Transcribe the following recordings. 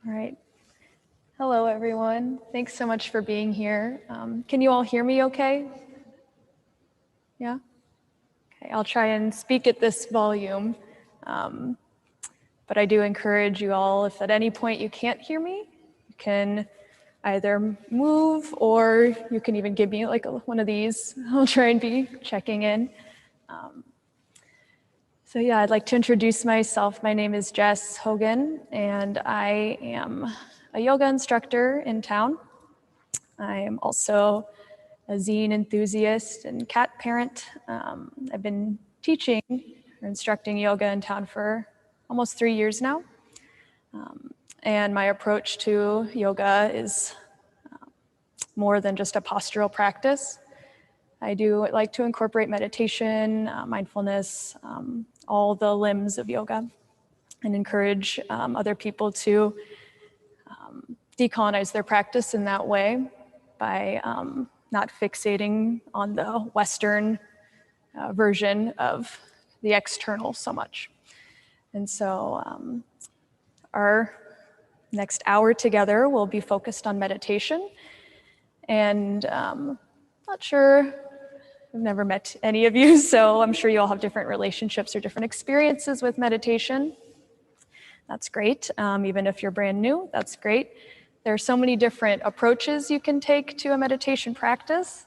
All right. Hello, everyone. Thanks so much for being here. Can you all hear me okay? Yeah? Okay, I'll try and speak at this volume. But I do encourage you all, if at any point you can't hear me, you can either move or you can even give me like one of these. I'll try and be checking in. So yeah, I'd like to introduce myself. My name is Jess Hogan, and I am a yoga instructor in town. I am also a zine enthusiast and cat parent. I've been teaching or instructing yoga in town for almost 3 years now. And my approach to yoga is more than just a postural practice. I do like to incorporate meditation, mindfulness, all the limbs of yoga, and encourage other people to decolonize their practice in that way by not fixating on the Western version of the external so much. And so our next hour together will be focused on meditation. And not sure, I've never met any of you, so I'm sure you all have different relationships or different experiences with meditation. That's great. Even if you're brand new, that's great. There are so many different approaches you can take to a meditation practice.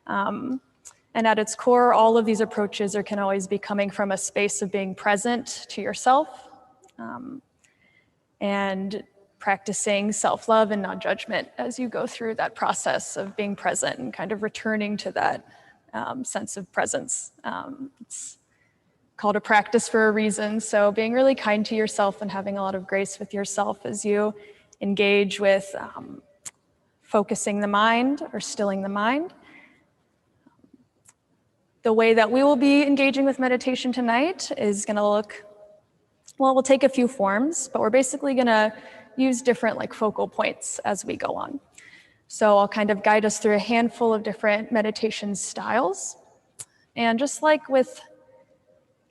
And at its core, all of these approaches can always be coming from a space of being present to yourself and practicing self-love and non-judgment as you go through that process of being present and kind of returning to that sense of presence. It's called a practice for a reason, so being really kind to yourself and having a lot of grace with yourself as you engage with focusing the mind or stilling the mind. The way that we will be engaging with meditation tonight is going to look, well, we'll take a few forms, but we're basically going to use different focal points as we go on. So I'll kind of guide us through a handful of different meditation styles. And just like with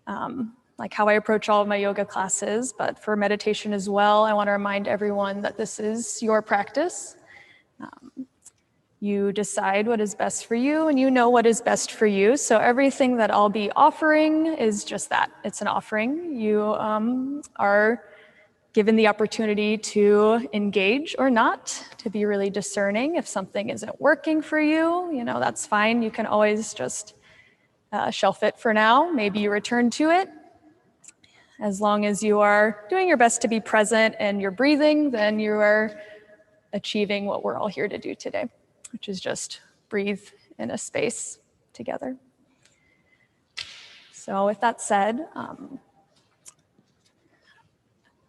how I approach all of my yoga classes, but for meditation as well, I want to remind everyone that this is your practice. You decide what is best for you, and you know what is best for you. So everything that I'll be offering is just that. It's an offering. You are given the opportunity to engage or not, to be really discerning. If something isn't working for you, that's fine. You can always just shelf it for now. Maybe you return to it. As long as you are doing your best to be present and you're breathing, then you are achieving what we're all here to do today, which is just breathe in a space together. So with that said,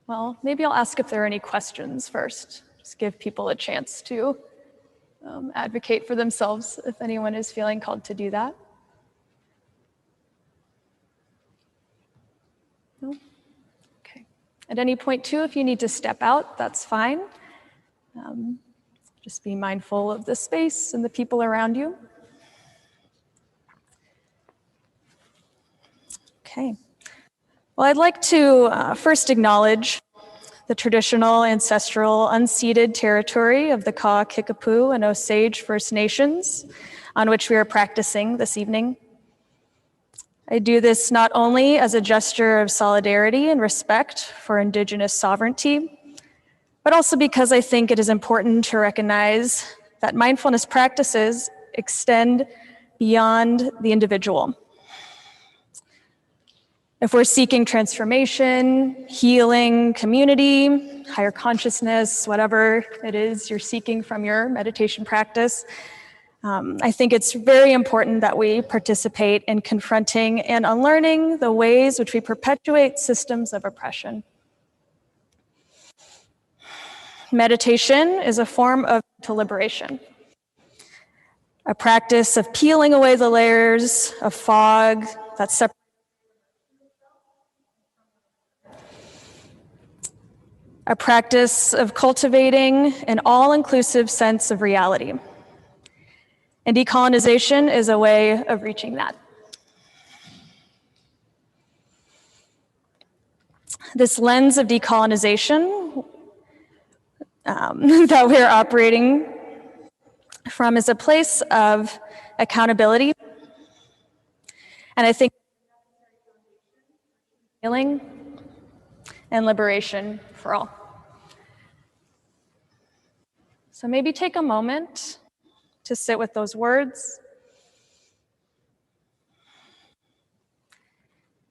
well, maybe I'll ask if there are any questions first. Just give people a chance to advocate for themselves if anyone is feeling called to do that. No? Okay. At any point too, if you need to step out, that's fine. Just be mindful of the space and the people around you. Okay. Well, I'd like to first acknowledge the traditional, ancestral, unceded territory of the Kaw, Kickapoo, and Osage First Nations on which we are practicing this evening. I do this not only as a gesture of solidarity and respect for Indigenous sovereignty, but also because I think it is important to recognize that mindfulness practices extend beyond the individual. If we're seeking transformation, healing, community, higher consciousness, whatever it is you're seeking from your meditation practice, I think it's very important that we participate in confronting and unlearning the ways which we perpetuate systems of oppression. Meditation is a form of mental liberation, a practice of peeling away the layers of fog that separate a practice of cultivating an all-inclusive sense of reality. And decolonization is a way of reaching that. This lens of decolonization that we're operating from is a place of accountability. And I think healing and liberation for all. So maybe take a moment to sit with those words.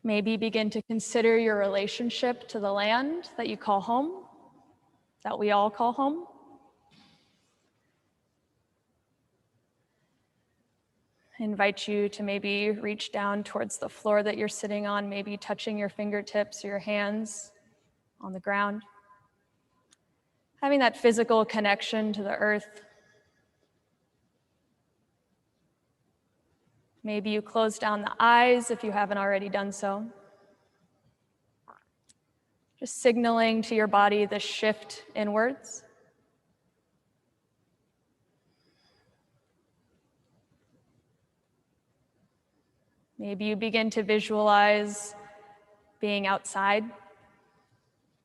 Maybe begin to consider your relationship to the land that you call home, that we all call home. I invite you to maybe reach down towards the floor that you're sitting on, maybe touching your fingertips or your hands on the ground. Having that physical connection to the earth. Maybe you close down the eyes if you haven't already done so. Just signaling to your body the shift inwards. Maybe you begin to visualize being outside,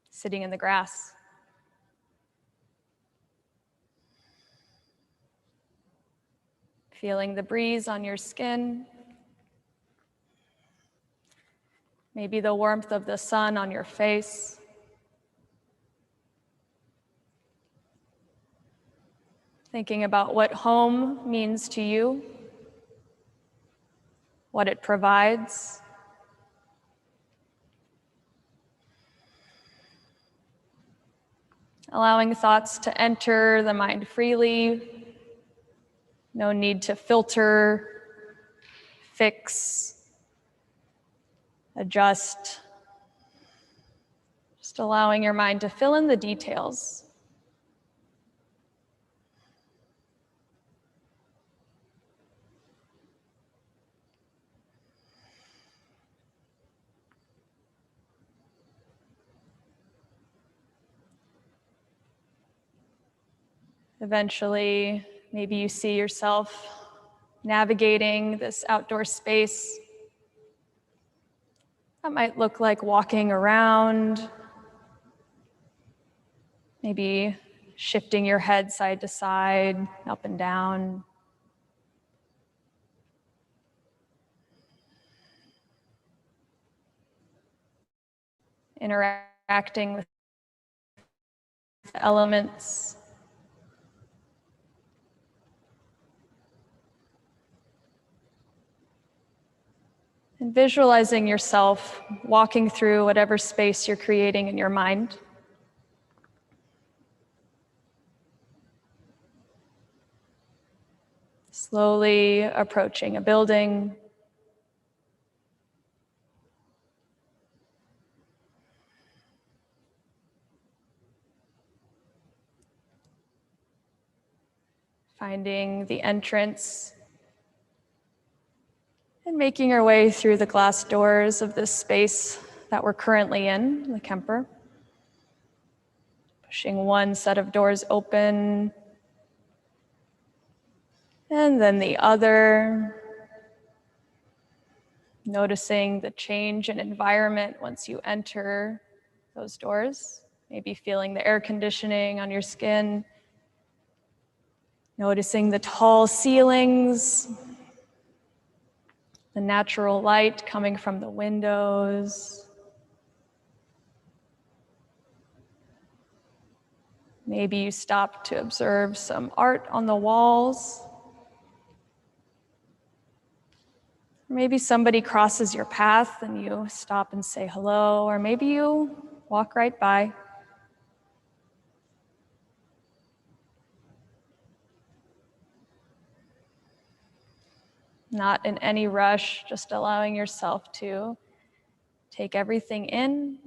sitting in the grass. Feeling the breeze on your skin. Maybe the warmth of the sun on your face. Thinking about what home means to you, what it provides. Allowing thoughts to enter the mind freely. No need to filter, fix, adjust. Just allowing your mind to fill in the details. Eventually, maybe you see yourself navigating this outdoor space. That might look like walking around, maybe shifting your head side to side, up and down. Interacting with the elements. And visualizing yourself walking through whatever space you're creating in your mind. Slowly approaching a building. Finding the entrance and making our way through the glass doors of this space that we're currently in, the Kemper. Pushing one set of doors open, and then the other. Noticing the change in environment once you enter those doors. Maybe feeling the air conditioning on your skin. Noticing the tall ceilings, the natural light coming from the windows. Maybe you stop to observe some art on the walls. Maybe somebody crosses your path and you stop and say hello, or maybe you walk right by. Not in any rush, just allowing yourself to take everything in.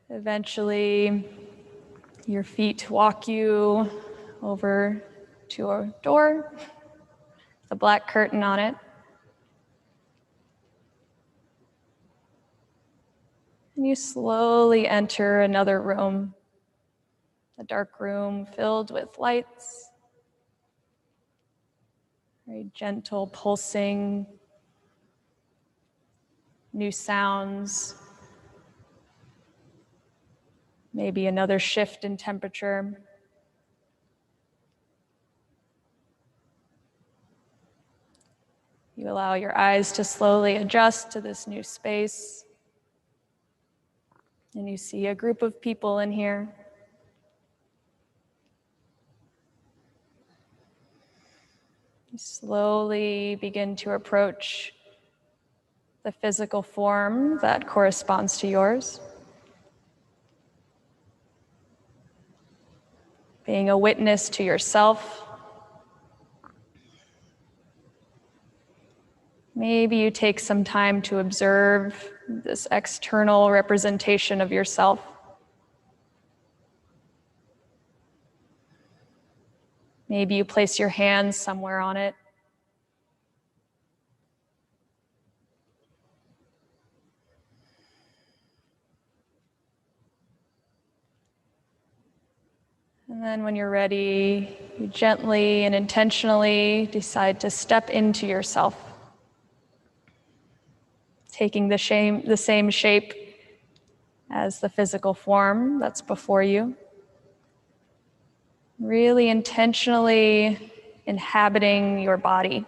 Eventually, your feet walk you over to a door, the black curtain on it. And you slowly enter another room, a dark room filled with lights, very gentle pulsing, new sounds Maybe another shift in temperature. You allow your eyes to slowly adjust to this new space. And you see a group of people in here. You slowly begin to approach the physical form that corresponds to yours. Being a witness to yourself. Maybe you take some time to observe this external representation of yourself. Maybe you place your hands somewhere on it. And then when you're ready, you gently and intentionally decide to step into yourself, taking the same shape as the physical form that's before you. Really intentionally inhabiting your body.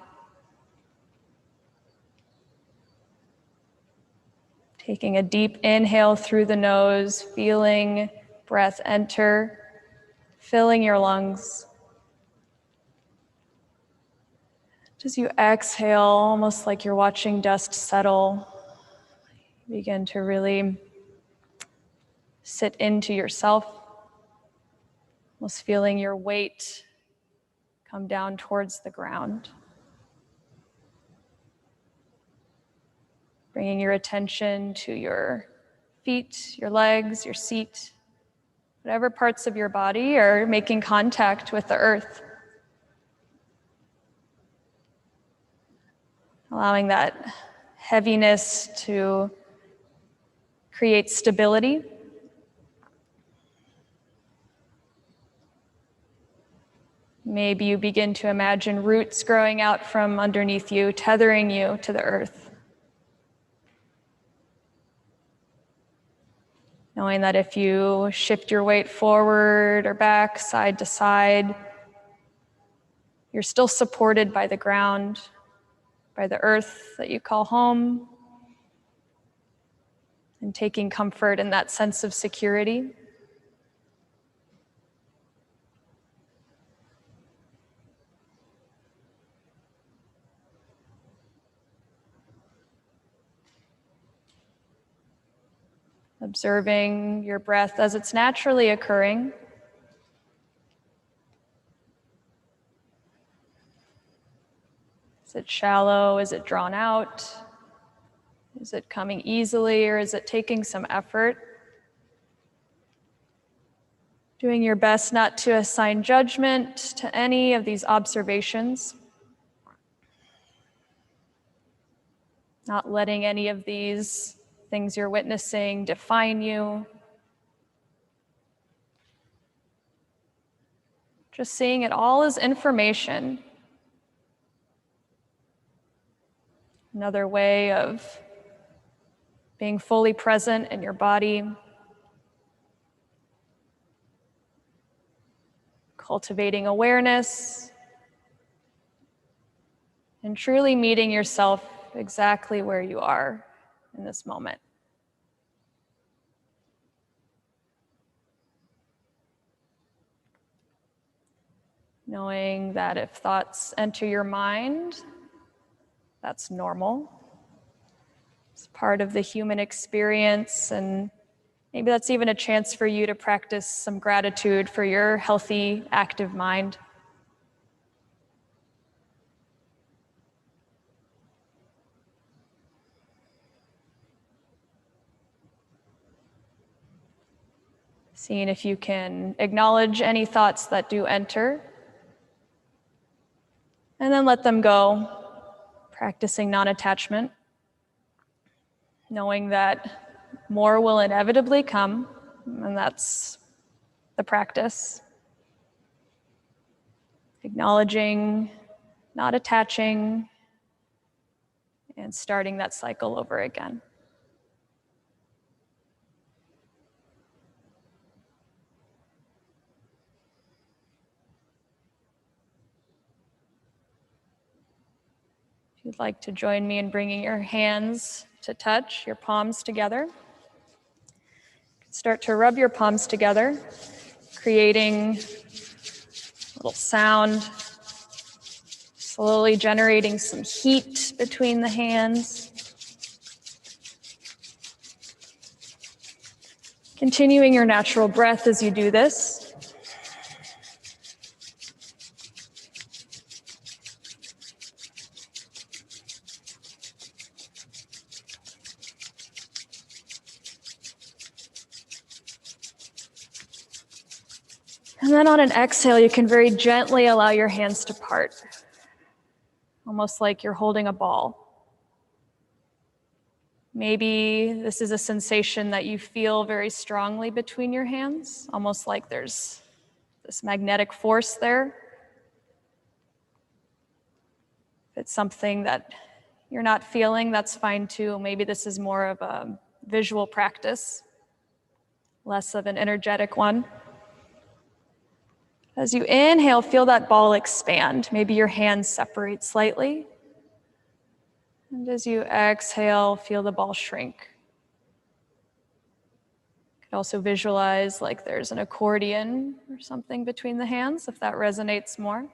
Taking a deep inhale through the nose, feeling breath enter, filling your lungs. As you exhale, almost like you're watching dust settle, begin to really sit into yourself, almost feeling your weight come down towards the ground. Bringing your attention to your feet, your legs, your seat, whatever parts of your body are making contact with the earth. Allowing that heaviness to create stability. Maybe you begin to imagine roots growing out from underneath you, tethering you to the earth. Knowing that if you shift your weight forward or back, side to side, you're still supported by the ground, by the earth that you call home, and taking comfort in that sense of security. Observing your breath as it's naturally occurring. Is it shallow? Is it drawn out? Is it coming easily, or is it taking some effort? Doing your best not to assign judgment to any of these observations. Not letting any of these things you're witnessing define you. Just seeing it all as information. Another way of being fully present in your body. Cultivating awareness. And truly meeting yourself exactly where you are in this moment. Knowing that if thoughts enter your mind, that's normal. It's part of the human experience, and maybe that's even a chance for you to practice some gratitude for your healthy, active mind. Seeing if you can acknowledge any thoughts that do enter, and then let them go, practicing non-attachment, knowing that more will inevitably come, and that's the practice. Acknowledging, not attaching, and starting that cycle over again. you'd like to join me in bringing your hands to touch, your palms together. Start to rub your palms together, creating a little sound, slowly generating some heat between the hands. Continuing your natural breath as you do this. And then on an exhale, you can very gently allow your hands to part, almost like you're holding a ball. Maybe this is a sensation that you feel very strongly between your hands, almost like there's this magnetic force there. If it's something that you're not feeling, that's fine too. Maybe this is more of a visual practice, less of an energetic one. As you inhale, feel that ball expand. Maybe your hands separate slightly. And as you exhale, feel the ball shrink. You could also visualize like there's an accordion or something between the hands, if that resonates more.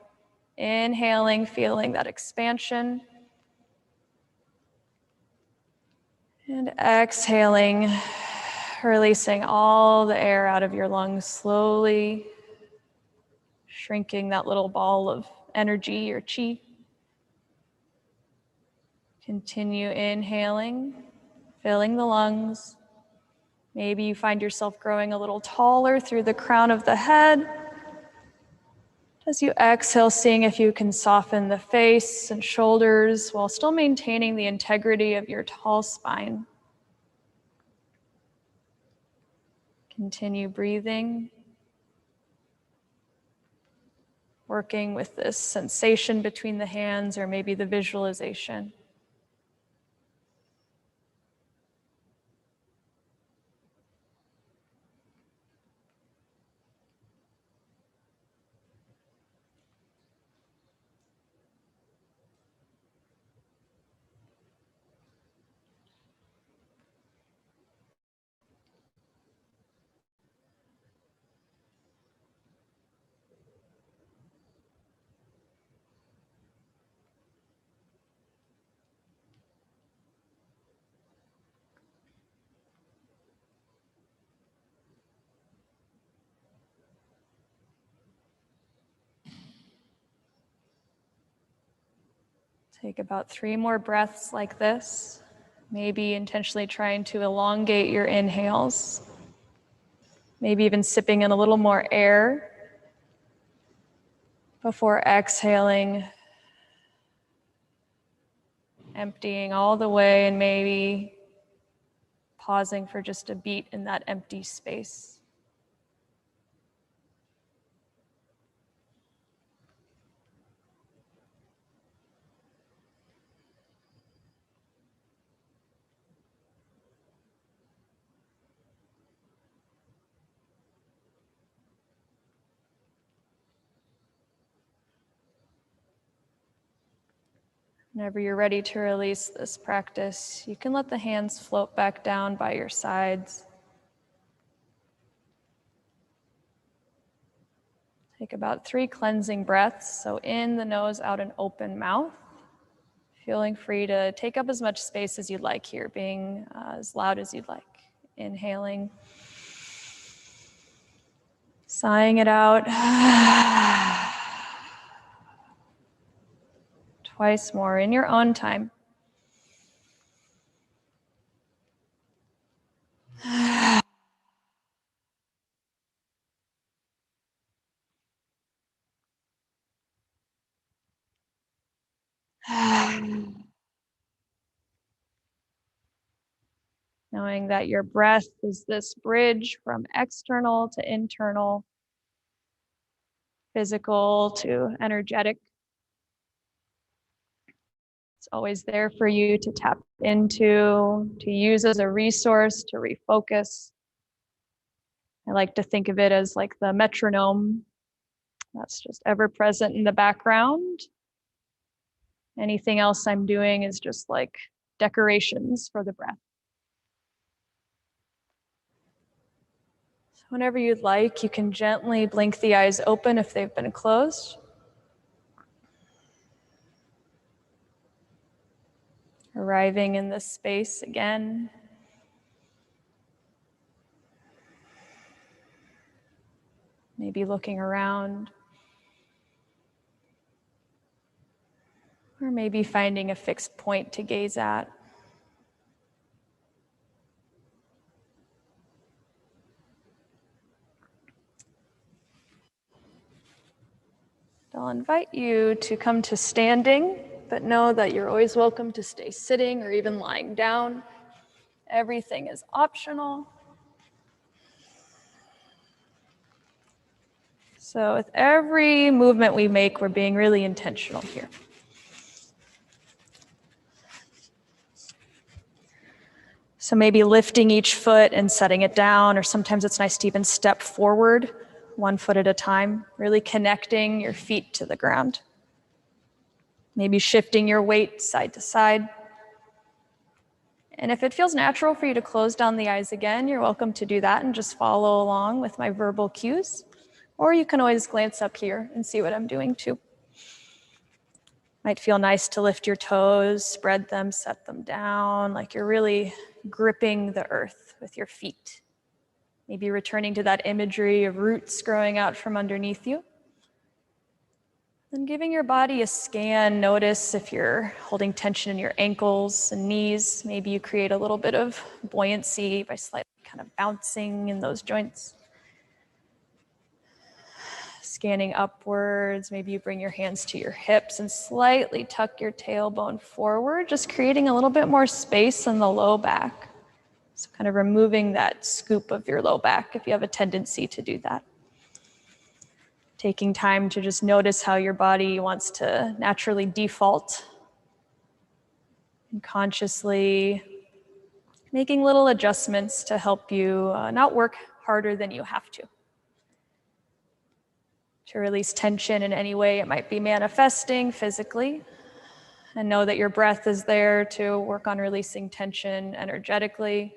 Inhaling, feeling that expansion. And exhaling, releasing all the air out of your lungs slowly, shrinking that little ball of energy or chi. Continue inhaling, filling the lungs. Maybe you find yourself growing a little taller through the crown of the head. As you exhale, seeing if you can soften the face and shoulders while still maintaining the integrity of your tall spine. Continue breathing. Working with this sensation between the hands or maybe the visualization. Take about 3 more breaths like this. Maybe intentionally trying to elongate your inhales. Maybe even sipping in a little more air before exhaling, emptying all the way and maybe pausing for just a beat in that empty space. Whenever you're ready to release this practice, you can let the hands float back down by your sides. Take about 3 cleansing breaths. So in the nose, out an open mouth. Feeling free to take up as much space as you'd like here, being as loud as you'd like. Inhaling. Sighing it out. Twice more in your own time. Knowing that your breath is this bridge from external to internal, physical to energetic. It's always there for you to tap into, to use as a resource, to refocus. I like to think of it as like the metronome that's just ever present in the background. Anything else I'm doing is just like decorations for the breath. So whenever you'd like, you can gently blink the eyes open if they've been closed. Arriving in this space again. Maybe looking around. Or maybe finding a fixed point to gaze at. I'll invite you to come to standing, but know that you're always welcome to stay sitting or even lying down. Everything is optional. So with every movement we make, we're being really intentional here. So maybe lifting each foot and setting it down, or sometimes it's nice to even step forward, one foot at a time, really connecting your feet to the ground. Maybe shifting your weight side to side. And if it feels natural for you to close down the eyes again, you're welcome to do that and just follow along with my verbal cues. Or you can always glance up here and see what I'm doing too. Might feel nice to lift your toes, spread them, set them down, like you're really gripping the earth with your feet. Maybe returning to that imagery of roots growing out from underneath you. Then giving your body a scan, notice if you're holding tension in your ankles and knees. Maybe you create a little bit of buoyancy by slightly kind of bouncing in those joints. Scanning upwards, maybe you bring your hands to your hips and slightly tuck your tailbone forward, just creating a little bit more space in the low back. So kind of removing that scoop of your low back if you have a tendency to do that. Taking time to just notice how your body wants to naturally default and consciously making little adjustments to help you not work harder than you have to. To release tension in any way it might be manifesting physically, and know that your breath is there to work on releasing tension energetically.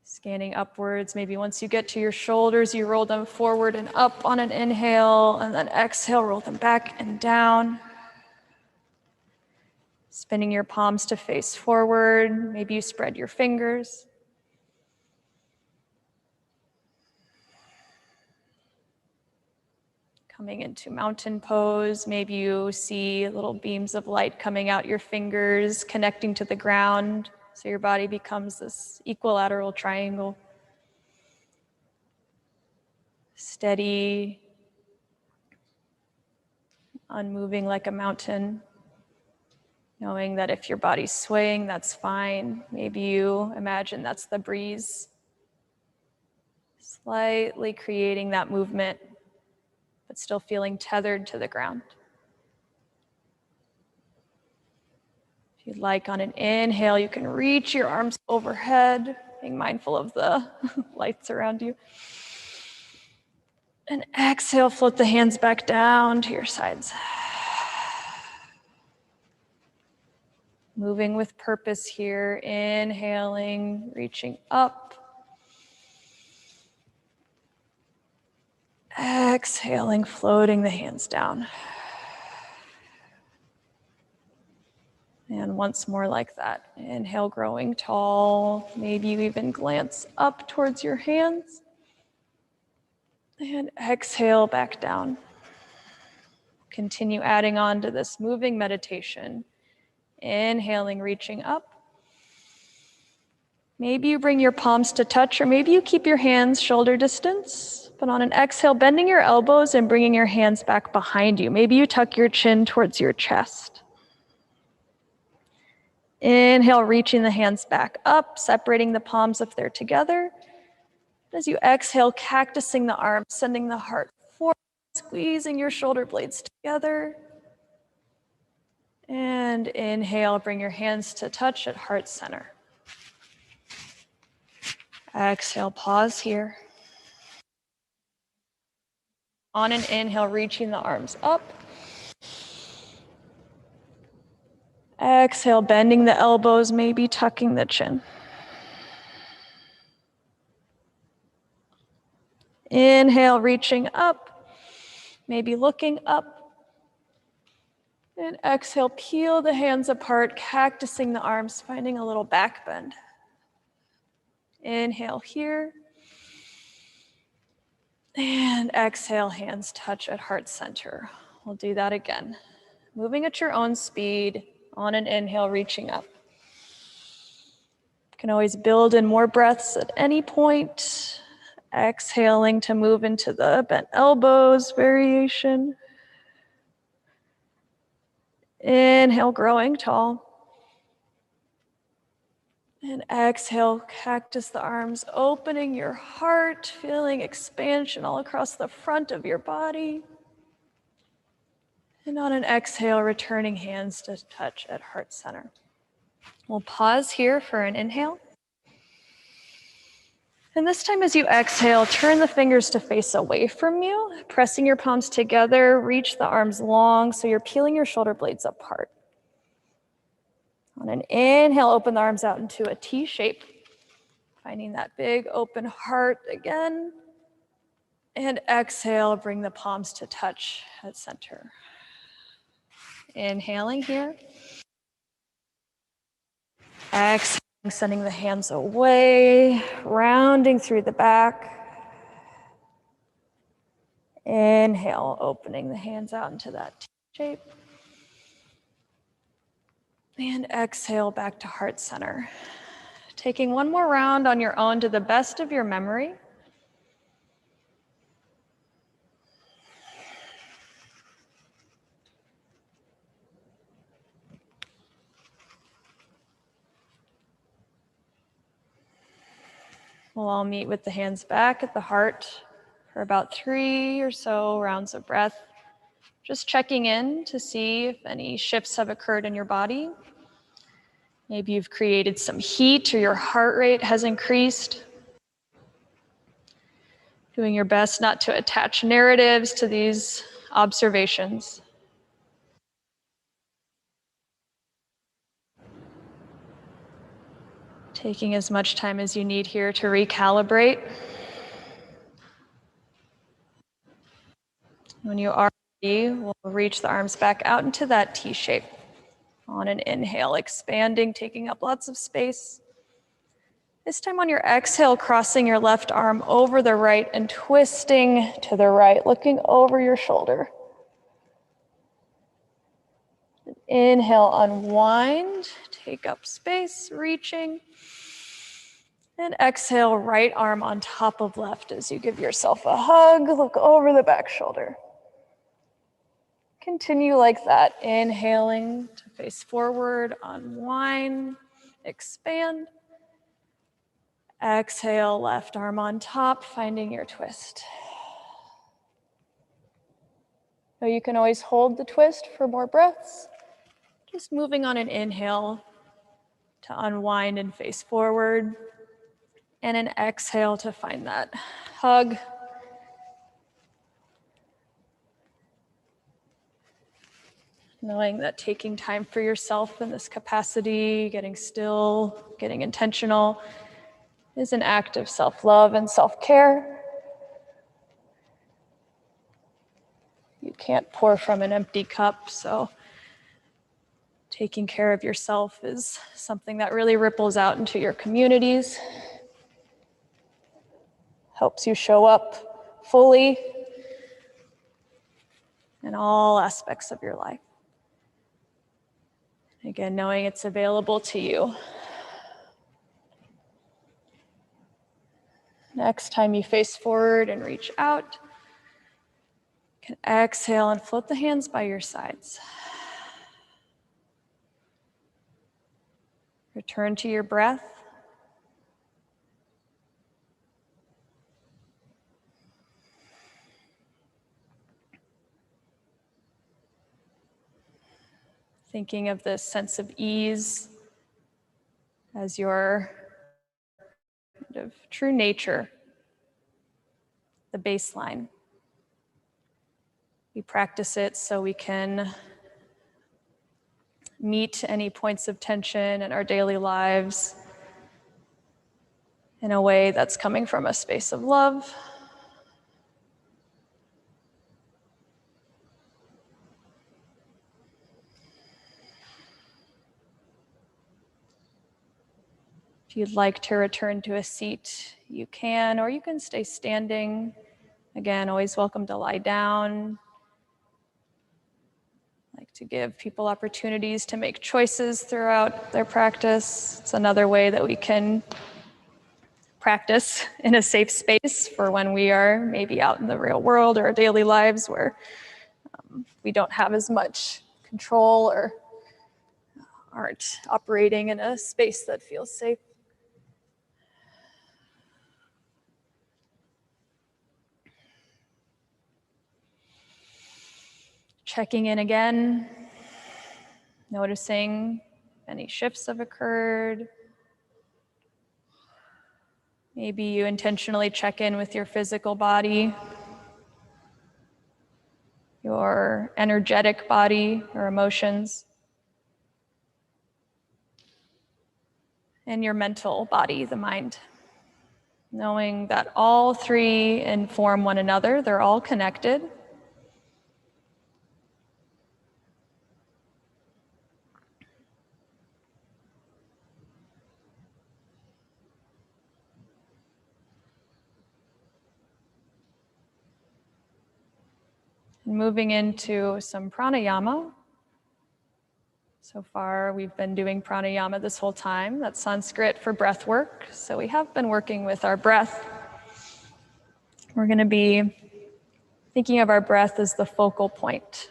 Scanning upwards, maybe once you get to your shoulders, you roll them forward and up on an inhale, and then exhale, roll them back and down. Spinning your palms to face forward, maybe you spread your fingers. Coming into mountain pose, maybe you see little beams of light coming out your fingers, connecting to the ground, so your body becomes this equilateral triangle. Steady, unmoving like a mountain, knowing that if your body's swaying, that's fine. Maybe you imagine that's the breeze, slightly creating that movement, but still feeling tethered to the ground. If you'd like, on an inhale, you can reach your arms overhead, being mindful of the lights around you. And exhale, float the hands back down to your sides. Moving with purpose here, inhaling, reaching up. Exhaling, floating the hands down. And once more like that. Inhale, growing tall. Maybe you even glance up towards your hands. And exhale back down. Continue adding on to this moving meditation. Inhaling, reaching up. Maybe you bring your palms to touch, or maybe you keep your hands shoulder distance. But on an exhale, bending your elbows and bringing your hands back behind you. Maybe you tuck your chin towards your chest. Inhale, reaching the hands back up, separating the palms if they're together. As you exhale, cactusing the arms, sending the heart forward, squeezing your shoulder blades together. And inhale, bring your hands to touch at heart center. Exhale, pause here. On an inhale, reaching the arms up. Exhale, bending the elbows, maybe tucking the chin. Inhale, reaching up, maybe looking up. And exhale, peel the hands apart, cactusing the arms, finding a little back bend. Inhale here. And exhale, hands touch at heart center. We'll do that again. Moving at your own speed, on an inhale, reaching up. You can always build in more breaths at any point. Exhaling to move into the bent elbows variation. Inhale, growing tall. And exhale, cactus the arms, opening your heart, feeling expansion all across the front of your body. And on an exhale, returning hands to touch at heart center. We'll pause here for an inhale. And this time as you exhale, turn the fingers to face away from you, pressing your palms together, reach the arms long so you're peeling your shoulder blades apart. On an inhale, open the arms out into a T shape, finding that big open heart again. And exhale, bring the palms to touch at center. Inhaling here. Exhaling, sending the hands away, rounding through the back. Inhale, opening the hands out into that T shape. And exhale, back to heart center. Taking one more round on your own to the best of your memory. We'll all meet with the hands back at the heart for about 3 or so rounds of breath. Just checking in to see if any shifts have occurred in your body. Maybe you've created some heat or your heart rate has increased. Doing your best not to attach narratives to these observations. Taking as much time as you need here to recalibrate. When you are ready, we'll reach the arms back out into that T shape. On an inhale, expanding, taking up lots of space. This time on your exhale, crossing your left arm over the right and twisting to the right, looking over your shoulder. Inhale, unwind, take up space, reaching. And exhale, right arm on top of left as you give yourself a hug, look over the back shoulder. Continue like that, inhaling to face forward, unwind, expand. Exhale, left arm on top, finding your twist. So you can always hold the twist for more breaths. Just moving on an inhale to unwind and face forward. And an exhale to find that hug. Knowing that taking time for yourself in this capacity, getting still, getting intentional, is an act of self-love and self-care. You can't pour from an empty cup, so taking care of yourself is something that really ripples out into your communities, helps you show up fully in all aspects of your life. Again, knowing it's available to you. Next time you face forward and reach out, you can exhale and float the hands by your sides. Return to your breath. Thinking of this sense of ease as your kind of true nature, the baseline. We practice it so we can meet any points of tension in our daily lives in a way that's coming from a space of love. If you'd like to return to a seat, you can, or you can stay standing. Again, always welcome to lie down. I like to give people opportunities to make choices throughout their practice. It's another way that we can practice in a safe space for when we are maybe out in the real world or our daily lives where we don't have as much control or aren't operating in a space that feels safe. Checking in again, noticing any shifts have occurred. Maybe you intentionally check in with your physical body, your energetic body or emotions, and your mental body, the mind. Knowing that all three inform one another, they're all connected. And moving into some pranayama. So far, we've been doing pranayama this whole time. That's Sanskrit for breath work. So we have been working with our breath. We're going to be thinking of our breath as the focal point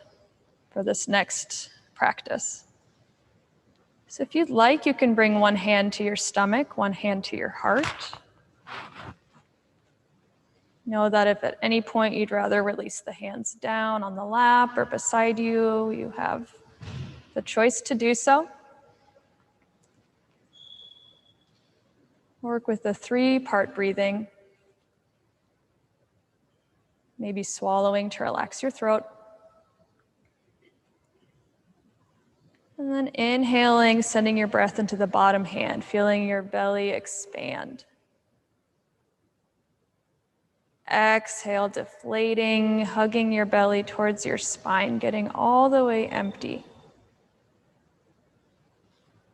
for this next practice. So if you'd like, you can bring one hand to your stomach, one hand to your heart. Know that if at any point you'd rather release the hands down on the lap or beside you, you have the choice to do so. Work with the 3-part breathing. Maybe swallowing to relax your throat. And then inhaling, sending your breath into the bottom hand, feeling your belly expand. Exhale, deflating, hugging your belly towards your spine, getting all the way empty.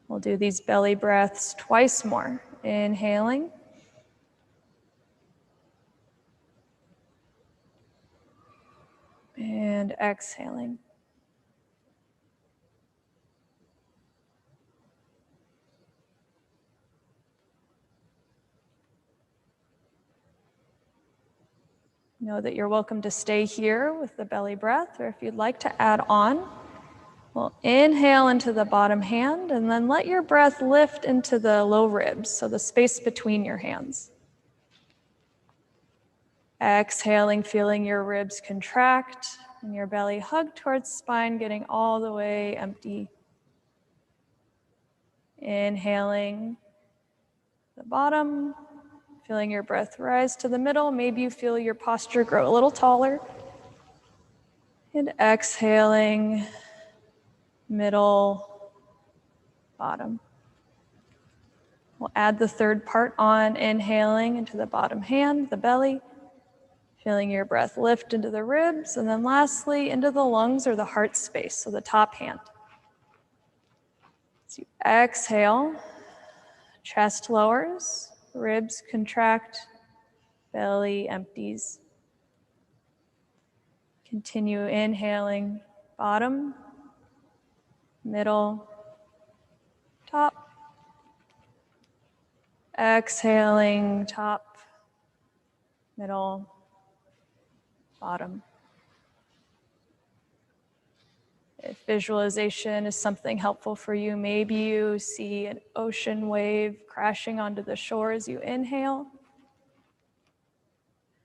We'll do these belly breaths twice more. Inhaling. And exhaling. Know that you're welcome to stay here with the belly breath, or if you'd like to add on, we'll inhale into the bottom hand and then let your breath lift into the low ribs, so the space between your hands. Exhaling, feeling your ribs contract and your belly hug towards spine, getting all the way empty. Inhaling the bottom, feeling your breath rise to the middle. Maybe you feel your posture grow a little taller. And exhaling, middle, bottom. We'll add the 3rd part on, inhaling into the bottom hand, the belly, feeling your breath lift into the ribs, and then lastly into the lungs or the heart space, so the top hand. So you exhale, chest lowers, ribs contract, belly empties. Continue inhaling, bottom, middle, top. Exhaling, top, middle, bottom. If visualization is something helpful for you, maybe you see an ocean wave crashing onto the shore as you inhale.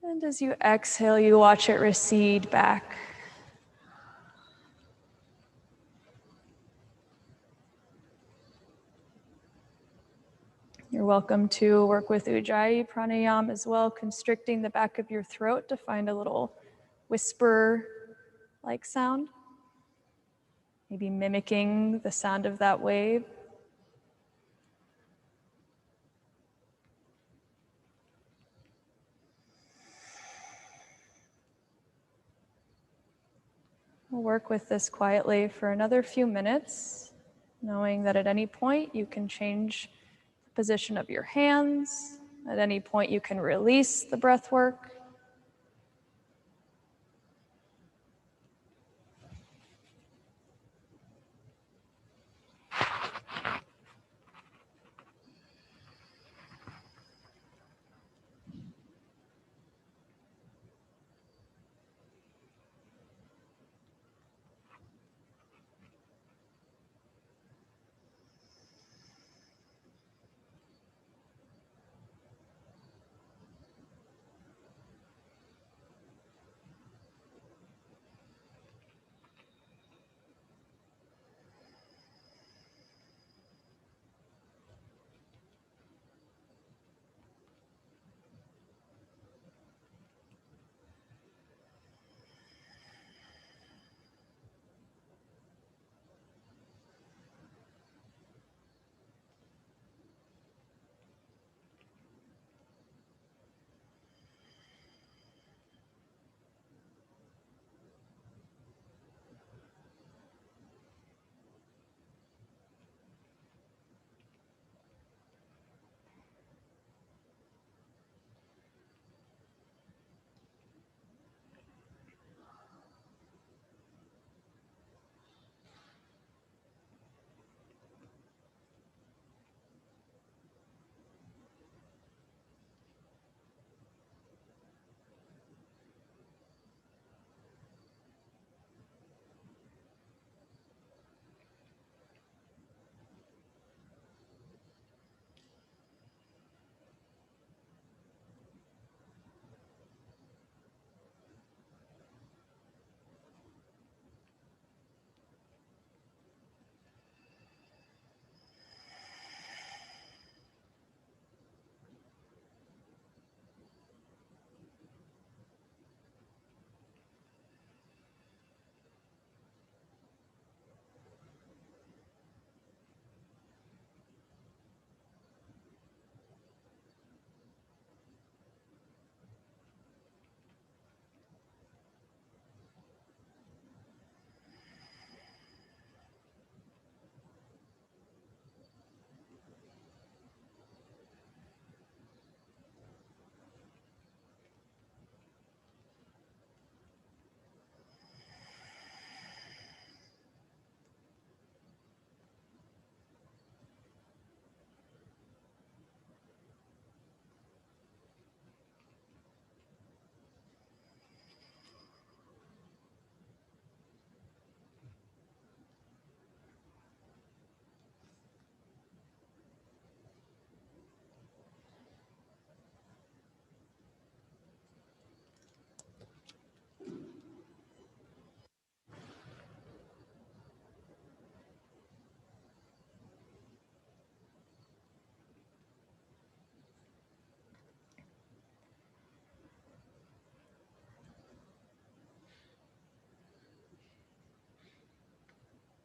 And as you exhale, you watch it recede back. You're welcome to work with Ujjayi Pranayama as well, constricting the back of your throat to find a little whisper-like sound. maybe mimicking the sound of that wave. We'll work with this quietly for another few minutes, knowing that at any point you can change the position of your hands. At any point you can release the breath work.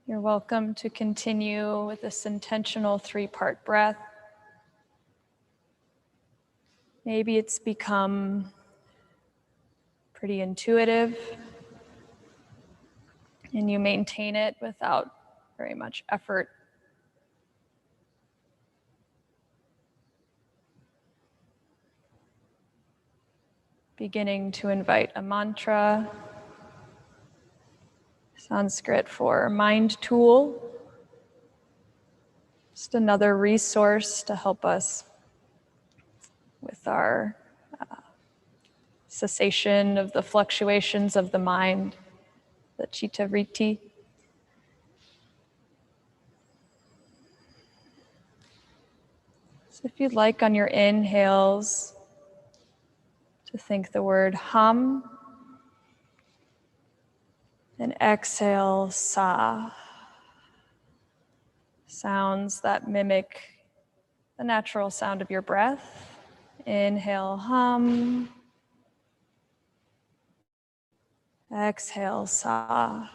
You're welcome to continue with this intentional 3-part breath. Maybe it's become pretty intuitive and you maintain it without very much effort. Beginning to invite a mantra, Sanskrit for mind tool, just another resource to help us with our cessation of the fluctuations of the mind, the chitta vritti. So if you'd like on your inhales to think the word hum, and exhale sa. Sounds that mimic the natural sound of your breath. Inhale hum, exhale sa.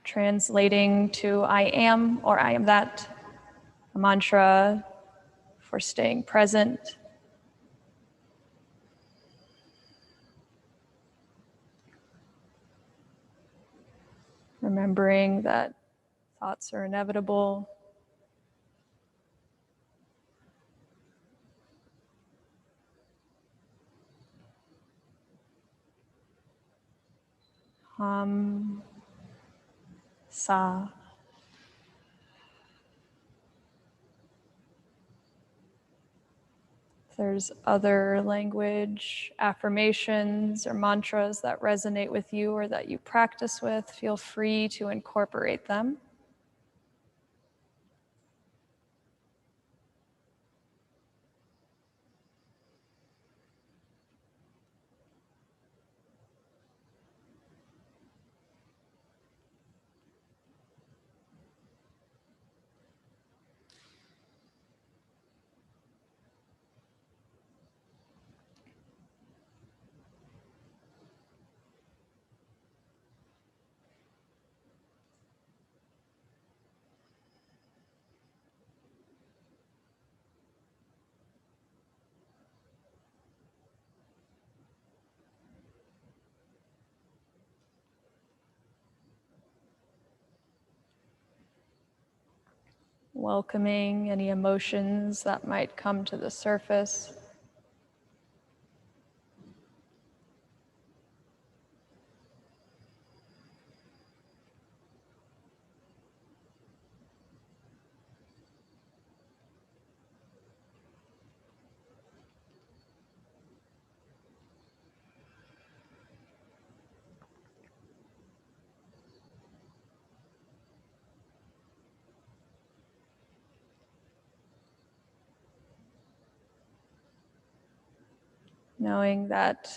translating to I am or I am that, a mantra for staying present. Remembering that thoughts are inevitable. Ham, sa. If there's other language, affirmations, or mantras that resonate with you or that you practice with, feel free to incorporate them. Welcoming any emotions that might come to the surface. Knowing that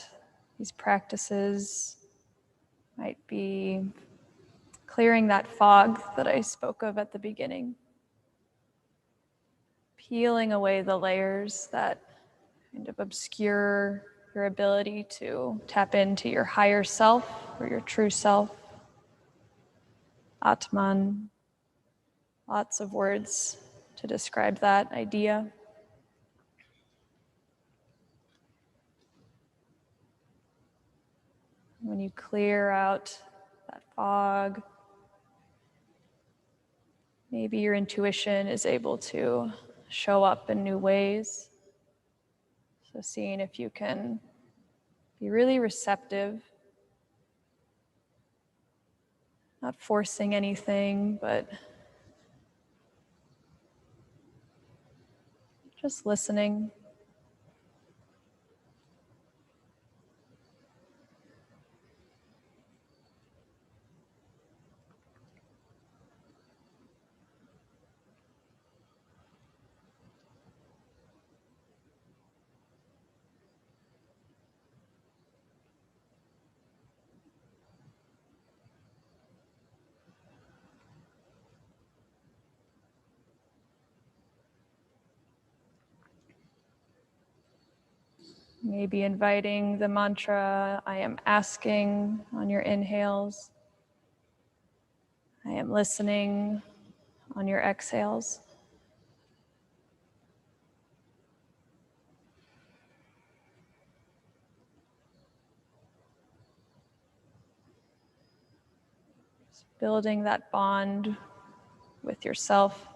these practices might be clearing that fog that I spoke of at the beginning, peeling away the layers that kind of obscure your ability to tap into your higher self or your true self. Atman, lots of words to describe that idea. When you clear out that fog, maybe your intuition is able to show up in new ways. So seeing if you can be really receptive, not forcing anything, but just listening. Maybe inviting the mantra, I am asking on your inhales. I am listening on your exhales. Just building that bond with yourself,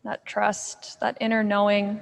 that trust, that inner knowing.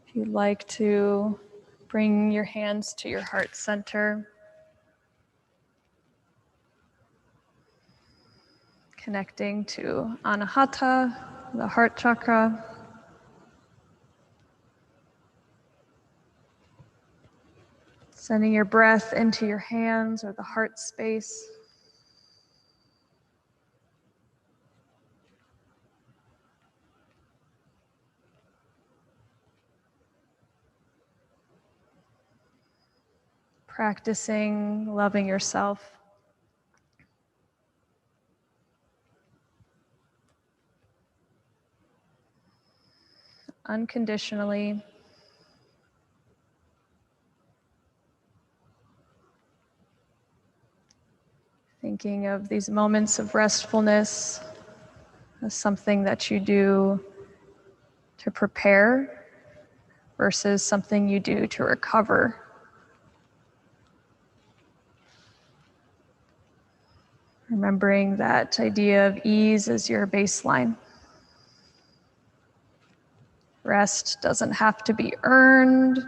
If you'd like to bring your hands to your heart center, connecting to Anahata, the heart chakra. Sending your breath into your hands or the heart space. Practicing loving yourself. Unconditionally. Thinking of these moments of restfulness as something that you do to prepare versus something you do to recover. Remembering that idea of ease as your baseline. Rest doesn't have to be earned.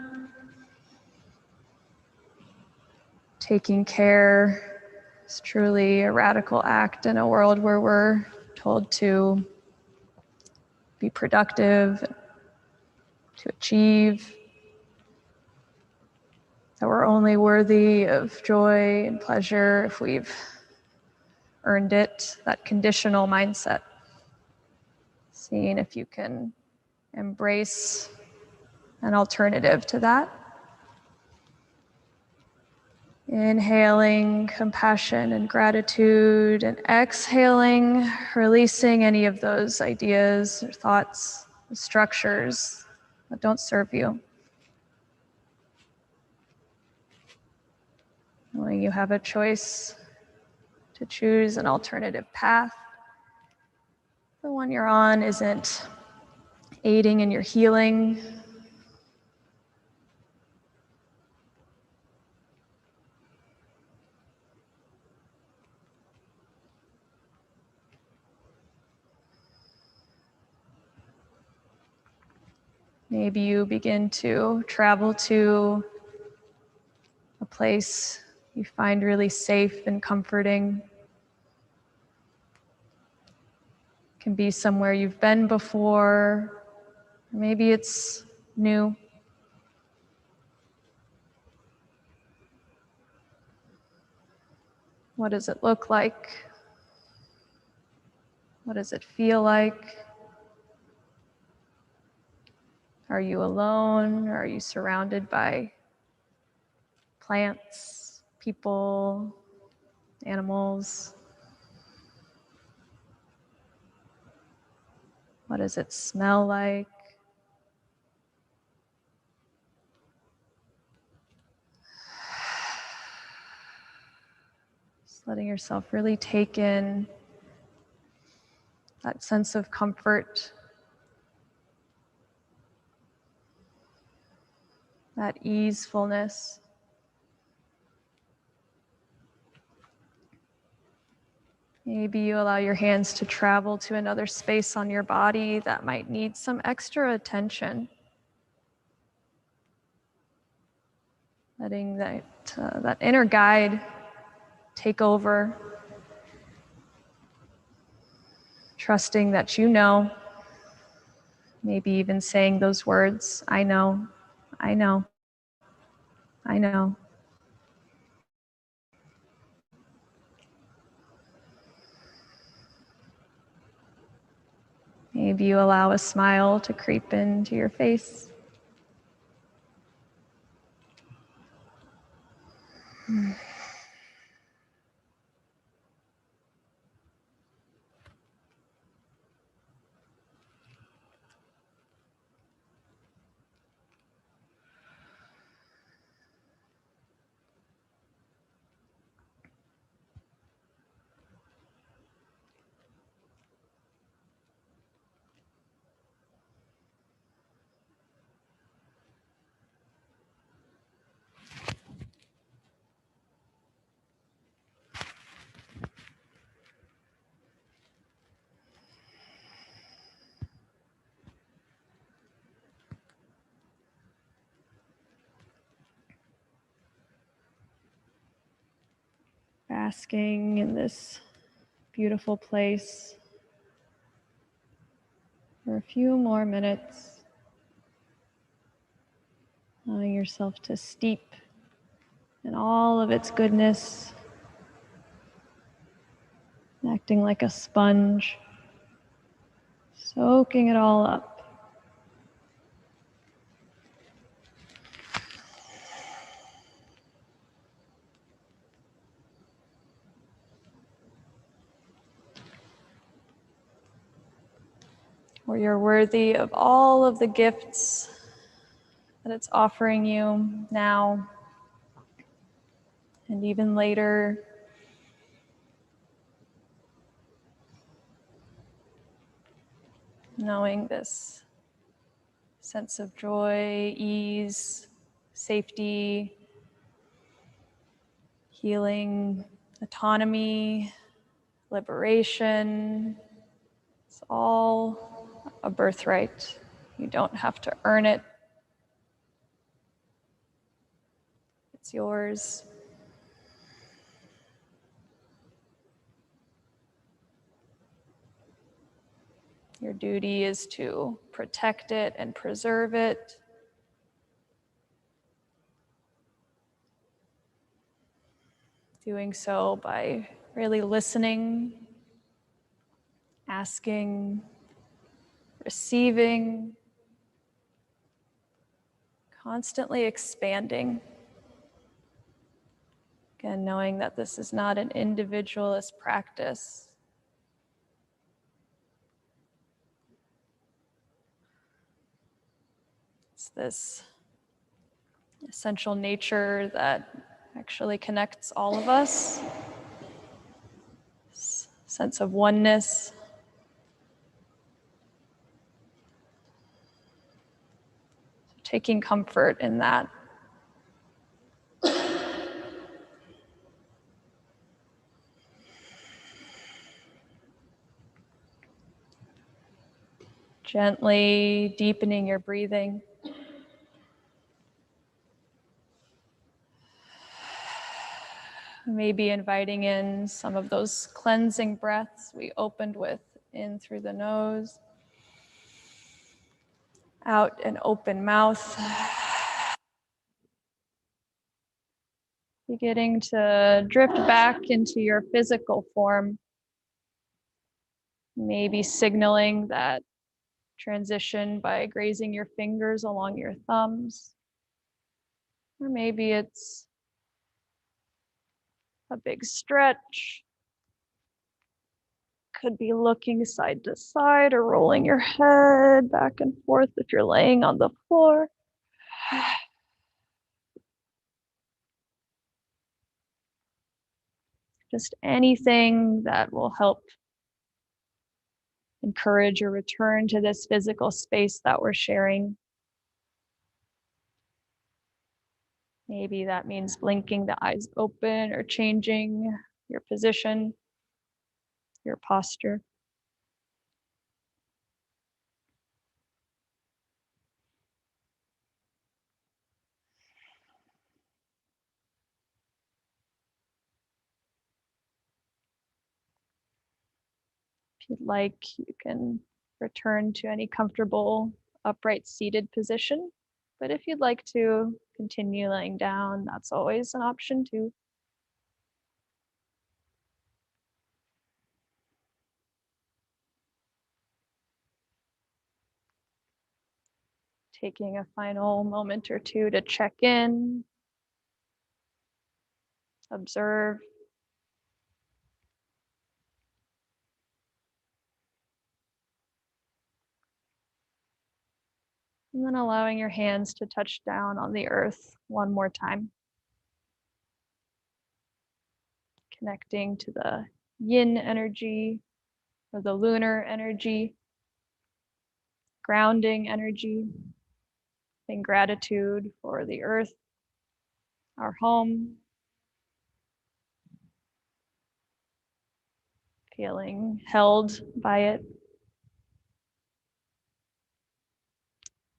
Taking care is truly a radical act in a world where we're told to be productive, to achieve, that we're only worthy of joy and pleasure if we've earned it, that conditional mindset. Seeing if you can embrace an alternative to that. Inhaling compassion and gratitude, and exhaling, releasing any of those ideas or thoughts, structures that don't serve you. Knowing you have a choice to choose an alternative path. The one you're on isn't aiding in your healing. Maybe you begin to travel to a place you find really safe and comforting. It can be somewhere you've been before, or maybe it's new. What does it look like? What does it feel like? Are you alone, or are you surrounded by plants, people, animals? What does it smell like? Just letting yourself really take in that sense of comfort, that easefulness. Maybe you allow your hands to travel to another space on your body that might need some extra attention. Letting that inner guide take over. Trusting that you know. Maybe even saying those words, I know, I know, I know. Maybe you allow a smile to creep into your face. basking in this beautiful place for a few more minutes, allowing yourself to steep in all of its goodness, acting like a sponge, soaking it all up. Or you're worthy of all of the gifts that it's offering you now and even later. Knowing this sense of joy, ease, safety, healing, autonomy, liberation. It's all a birthright. You don't have to earn it. It's yours. Your duty is to protect it and preserve it. Doing so by really listening, asking, receiving, constantly expanding. Again, knowing that this is not an individualist practice. It's this essential nature that actually connects all of us. This sense of oneness. Taking comfort in that. Gently deepening your breathing. Maybe inviting in some of those cleansing breaths we opened with, in through the nose, out an open mouth. Beginning to drift back into your physical form. Maybe signaling that transition by grazing your fingers along your thumbs. Or maybe it's a big stretch. Could be looking side to side or rolling your head back and forth if you're laying on the floor. Just anything that will help encourage your return to this physical space that we're sharing. Maybe that means blinking the eyes open or changing your position, your posture. If you'd like, you can return to any comfortable upright seated position. But if you'd like to continue laying down, that's always an option too. Taking a final moment or two to check in, observe. And then allowing your hands to touch down on the earth one more time. Connecting to the yin energy or the lunar energy, grounding energy, in gratitude for the earth, our home, feeling held by it.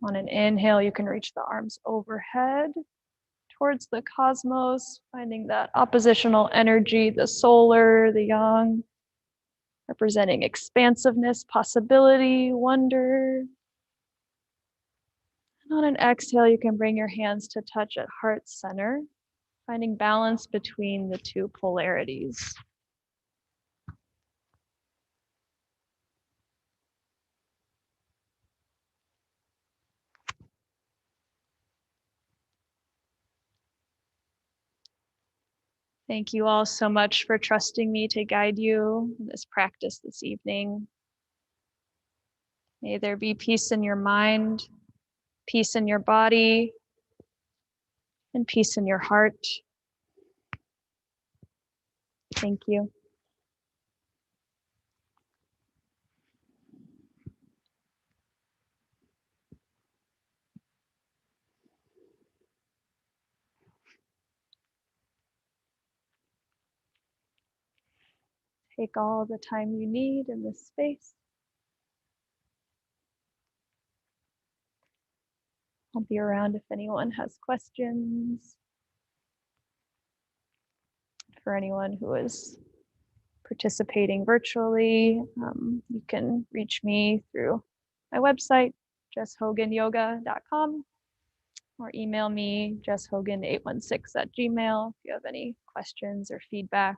On an inhale, you can reach the arms overhead towards the cosmos, finding that oppositional energy, the solar, the yang, representing expansiveness, possibility, wonder. And on an exhale, you can bring your hands to touch at heart center, finding balance between the two polarities. Thank you all so much for trusting me to guide you in this practice this evening. May there be peace in your mind, peace in your body, and peace in your heart. Thank you. Take all the time you need in this space. I'll be around if anyone has questions. For anyone who is participating virtually, you can reach me through my website, jesshoganyoga.com, or email me, jesshogan816@gmail.com if you have any questions or feedback.